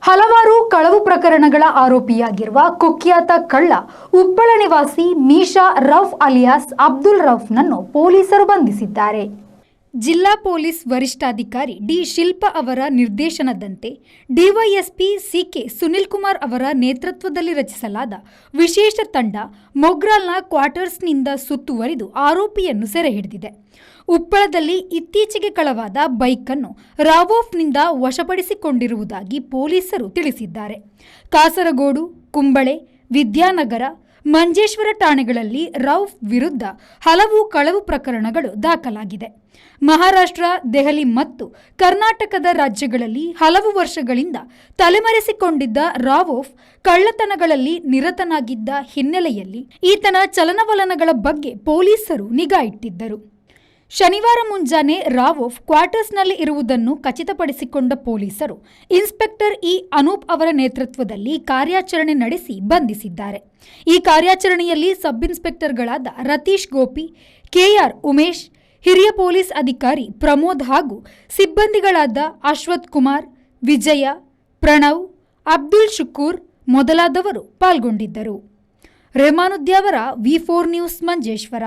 ಹಲವಾರು ಕಳವು ಪ್ರಕರಣಗಳ ಆರೋಪಿಯಾಗಿರುವ ಕುಖ್ಯಾತ ಕಳ್ಳ ಉಪ್ಪಳ ನಿವಾಸಿ ಮೀಶಾ ರೌಫ್ ಅಲಿಯಾಸ್ ಅಬ್ದುಲ್ ರೌಫ್ನನ್ನು ಪೊಲೀಸರು ಬಂಧಿಸಿದ್ದಾರೆ. ಜಿಲ್ಲಾ ಪೊಲೀಸ್ ವರಿಷ್ಠಾಧಿಕಾರಿ ಡಿ. ಶಿಲ್ಪಾ ಅವರ ನಿರ್ದೇಶನದಂತೆ ಡಿವೈಎಸ್ಪಿ ಸಿಕೆ ಸುನಿಲ್ ಕುಮಾರ್ ಅವರ ನೇತೃತ್ವದಲ್ಲಿ ರಚಿಸಲಾದ ವಿಶೇಷ ತಂಡ ಮೊಗ್ರಾಲ್ನ ಕ್ವಾರ್ಟರ್ಸ್ನಿಂದ ಸುತ್ತುವರಿದು ಆರೋಪಿಯನ್ನು ಸೆರೆ ಹಿಡಿದಿದೆ. ಉಪ್ಪಳದಲ್ಲಿ ಇತ್ತೀಚೆಗೆ ಕಳವಾದ ಬೈಕನ್ನು ರಾವೋಫ್ನಿಂದ ವಶಪಡಿಸಿಕೊಂಡಿರುವುದಾಗಿ ಪೊಲೀಸರು ತಿಳಿಸಿದ್ದಾರೆ. ಕಾಸರಗೋಡು, ಕುಂಬಳೆ, ವಿದ್ಯಾನಗರ, ಮಂಜೇಶ್ವರ ಠಾಣೆಗಳಲ್ಲಿ ರೌಫ್ ವಿರುದ್ಧ ಹಲವು ಕಳವು ಪ್ರಕರಣಗಳು ದಾಖಲಾಗಿದೆ. ಮಹಾರಾಷ್ಟ್ರ, ದೆಹಲಿ ಮತ್ತು ಕರ್ನಾಟಕದ ರಾಜ್ಯಗಳಲ್ಲಿ ಹಲವು ವರ್ಷಗಳಿಂದ ತಲೆಮರೆಸಿಕೊಂಡಿದ್ದ ರಾವೋಫ್ ಕಳ್ಳತನಗಳಲ್ಲಿ ನಿರತನಾಗಿದ್ದ ಹಿನ್ನೆಲೆಯಲ್ಲಿ ಈತನ ಚಲನವಲನಗಳ ಬಗ್ಗೆ ಪೊಲೀಸರು ನಿಗಾ ಇಟ್ಟಿದ್ದರು. ಶನಿವಾರ ಮುಂಜಾನೆ ರಾವೋಫ್ ಕ್ವಾರ್ಟರ್ಸ್ನಲ್ಲಿ ಇರುವುದನ್ನು ಖಚಿತಪಡಿಸಿಕೊಂಡ ಪೊಲೀಸರು ಇನ್ಸ್ಪೆಕ್ಟರ್ ಇ. ಅನೂಪ್ ಅವರ ನೇತೃತ್ವದಲ್ಲಿ ಕಾರ್ಯಾಚರಣೆ ನಡೆಸಿ ಬಂಧಿಸಿದ್ದಾರೆ. ಈ ಕಾರ್ಯಾಚರಣೆಯಲ್ಲಿ ಸಬ್ ಇನ್ಸ್ಪೆಕ್ಟರ್ಗಳಾದ ರತೀಶ್ ಗೋಪಿ, ಕೆಆರ್ ಉಮೇಶ್, ಹಿರಿಯ ಪೊಲೀಸ್ ಅಧಿಕಾರಿ ಪ್ರಮೋದ್ ಹಾಗೂ ಸಿಬ್ಬಂದಿಗಳಾದ ಅಶ್ವಥ್ ಕುಮಾರ್, ವಿಜಯ, ಪ್ರಣವ್, ಅಬ್ದುಲ್ ಶುಕೂರ್ ಮೊದಲಾದವರು ಪಾಲ್ಗೊಂಡಿದ್ದರು. ರೆಹಮಾನುದ್ಯಾವರ ವಿ4 ನ್ಯೂಸ್ ಮಂಜೇಶ್ವರ.